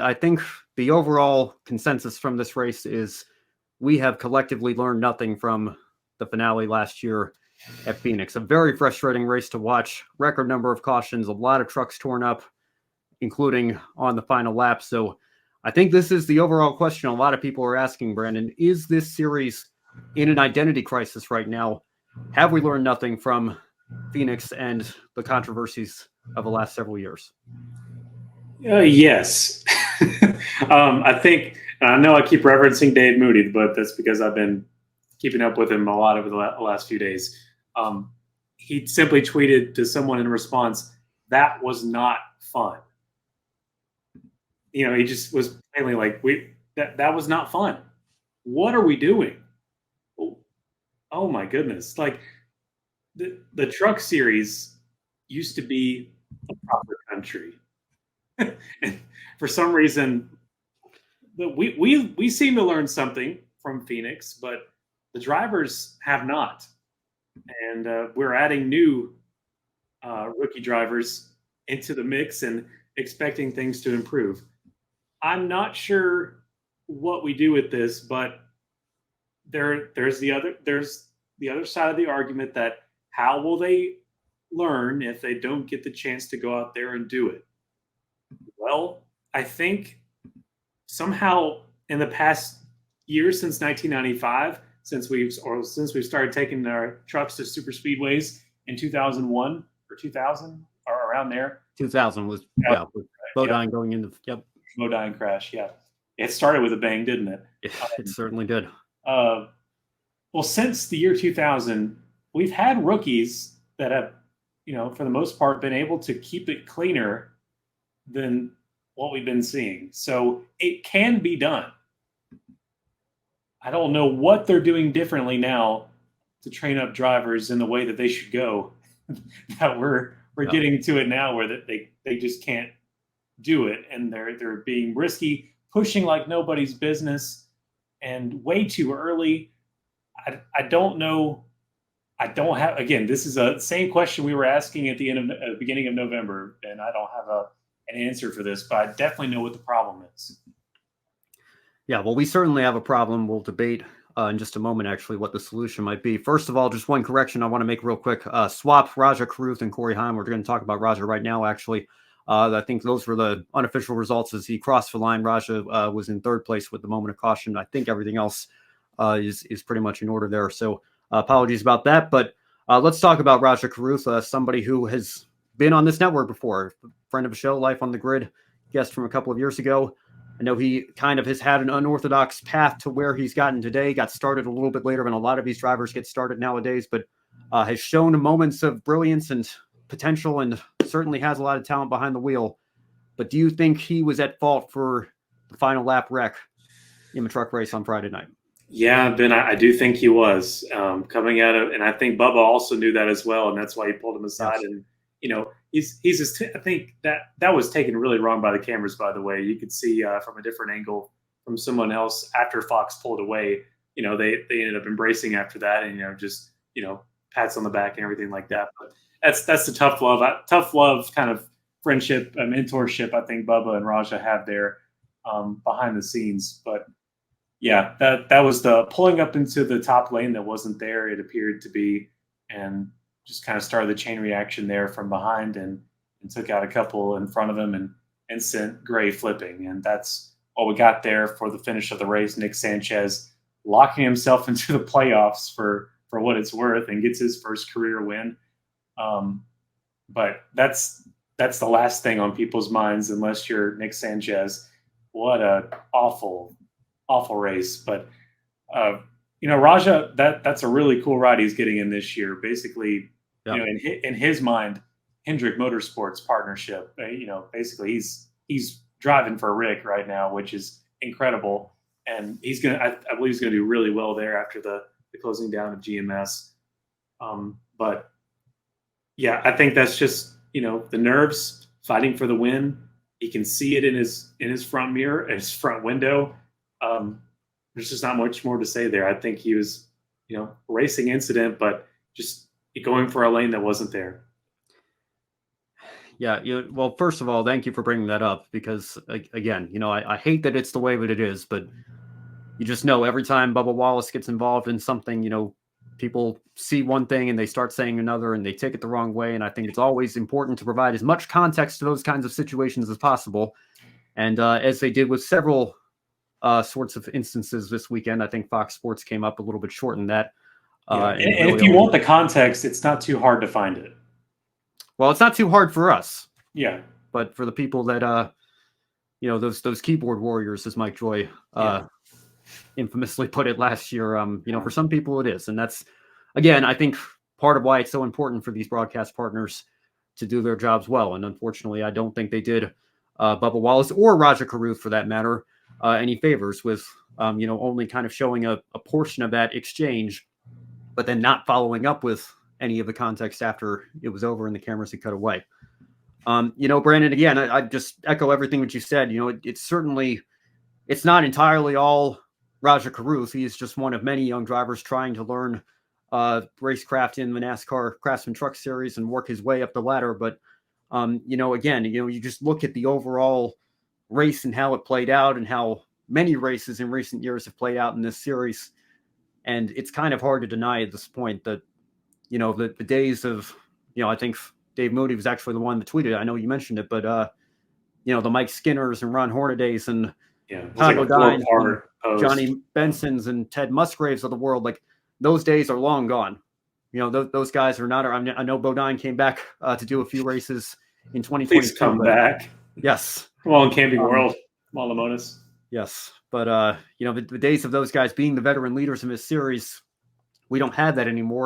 I think the overall consensus from this race is we have collectively learned nothing from the finale last year at Phoenix. A very frustrating race to watch. Record number of cautions, a lot of trucks torn up, including on the final lap. So I think this is the overall question a lot of people are asking, Brandon. Is this series in an identity crisis right now? Have we learned nothing from Phoenix and the controversies of the last several years? Yes. I think, and I know I keep referencing Dave Moody, but that's because I've been keeping up with him a lot over the last few days. He simply tweeted to someone in response, "That was not fun." You know, he just was plainly like, that was not fun. What are we doing? Oh my goodness. Like the truck series used to be a proper country. And for some reason, we seem to learn something from Phoenix, but the drivers have not. And we're adding new rookie drivers into the mix and expecting things to improve. I'm not sure what we do with this, but there's the other side of the argument that how will they learn if they don't get the chance to go out there and do it? Well, I think somehow in the past year since 1995, since we've started taking our trucks to super speedways in 2001 or 2000 or around there. 2000 was with Bodine going into Bodine crash. Yeah, it started with a bang, didn't it? It certainly did. Well, since the year 2000, we've had rookies that have, for the most part, been able to keep it cleaner than what we've been seeing. So it can be done. I don't know what they're doing differently now to train up drivers in the way that they should go. That we're getting to it now where they just can't do it, and they're being risky, pushing like nobody's business, and way too early. I don't know. I don't have. Again, this is a same question we were asking at the beginning of November, and I don't have an answer for this, but I definitely know what the problem is. Yeah, well, we certainly have a problem. We'll debate in just a moment, actually, what the solution might be. First of all, just one correction I want to make real quick. Swap Raja Caruth and Corey Heim. We're going to talk about Raja right now, actually. I think those were the unofficial results as he crossed the line. Raja was in third place with the moment of caution. I think everything else is pretty much in order there. So apologies about that. But let's talk about Raja Caruth, somebody who has been on this network before, friend of the show, Life on the Grid, guest from a couple of years ago. I know he kind of has had an unorthodox path to where he's gotten today. Got started a little bit later than a lot of these drivers get started nowadays, but has shown moments of brilliance and potential and certainly has a lot of talent behind the wheel. But do you think he was at fault for the final lap wreck in the truck race on Friday night? Yeah, Ben, I do think he was coming out of, and I think Bubba also knew that as well, and that's why he pulled him aside. Yes. And he's just. I think that was taken really wrong by the cameras. By the way, you could see from a different angle from someone else after Fox pulled away. They ended up embracing after that, and just pats on the back and everything like that. But that's the tough love kind of friendship, mentorship. I think Bubba and Raja have there behind the scenes, but. Yeah, that was the pulling up into the top lane that wasn't there. It appeared to be, and just kind of started the chain reaction there from behind, and took out a couple in front of him and sent Gray flipping. And that's what we got there for the finish of the race. Nick Sanchez locking himself into the playoffs for what it's worth and gets his first career win. But that's the last thing on people's minds unless you're Nick Sanchez. What a awful race, but Raja, that's a really cool ride he's getting in this year. Basically, in his mind, Hendrick Motorsports partnership. Basically he's driving for Rick right now, which is incredible, and he's gonna. I believe he's gonna do really well there after the closing down of GMS. But yeah, I think that's just the nerves fighting for the win. He can see it in his front mirror, his front window. There's just not much more to say there. I think he was, a racing incident, but just going for a lane that wasn't there. Yeah. Well, first of all, thank you for bringing that up because, again, I hate that it's the way that it is, but you just know every time Bubba Wallace gets involved in something, people see one thing and they start saying another and they take it the wrong way. And I think it's always important to provide as much context to those kinds of situations as possible. And as they did with several sorts of instances this weekend, I think Fox Sports came up a little bit short in that. Yeah. And And really if you only, want the context, it's not too hard to find it. well, it's not too hard for us. Yeah. But for the people that, those keyboard warriors, as Mike Joy infamously put it last year, for some people it is. And that's, again, I think part of why it's so important for these broadcast partners to do their jobs well. And unfortunately, I don't think they did Bubba Wallace or Roger Carruth, for that matter, any favors with, only kind of showing a portion of that exchange, but then not following up with any of the context after it was over and the cameras had cut away. Brandon, again, I just echo everything that you said. It's not entirely all Roger Carruth. He is just one of many young drivers trying to learn racecraft in the NASCAR Craftsman Truck Series and work his way up the ladder. But, again, you just look at the overall race and how it played out and how many races in recent years have played out in this series. And it's kind of hard to deny at this point that, the days of, I think Dave Moody was actually the one that tweeted. I know you mentioned it, but the Mike Skinners and Ron Hornadays and Todd Bodine, Johnny Bensons and Ted Musgraves of the world, like those days are long gone. Those guys are not. I know Bodine came back to do a few races in 2022. Please come back. Yes. Come on, Camping World, Malamonis. Yes, but the days of those guys being the veteran leaders in this series, we don't have that anymore.